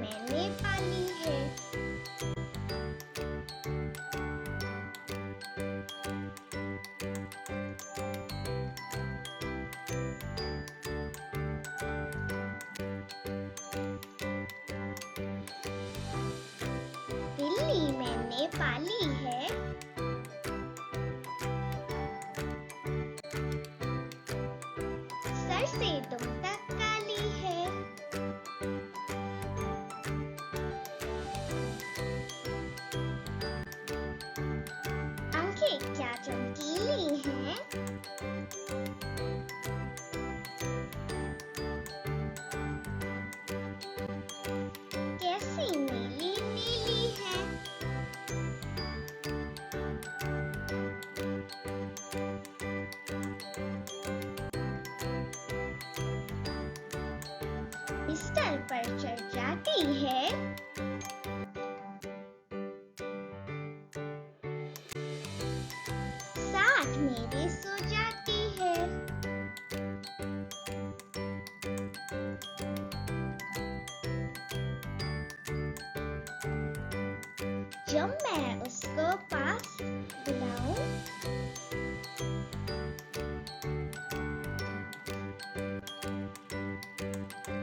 मैंने पाली है। बिल्ली मैंने पाली है। सर से तुम तक काली है। आंखें क्या चमकीली हैं। कैसी नीली नीली है। बिस्तर पर चढ़ जाती है। साथ मेरे सो जाती है। जब मैं उसको पास बुलाऊं,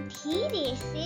धीरे से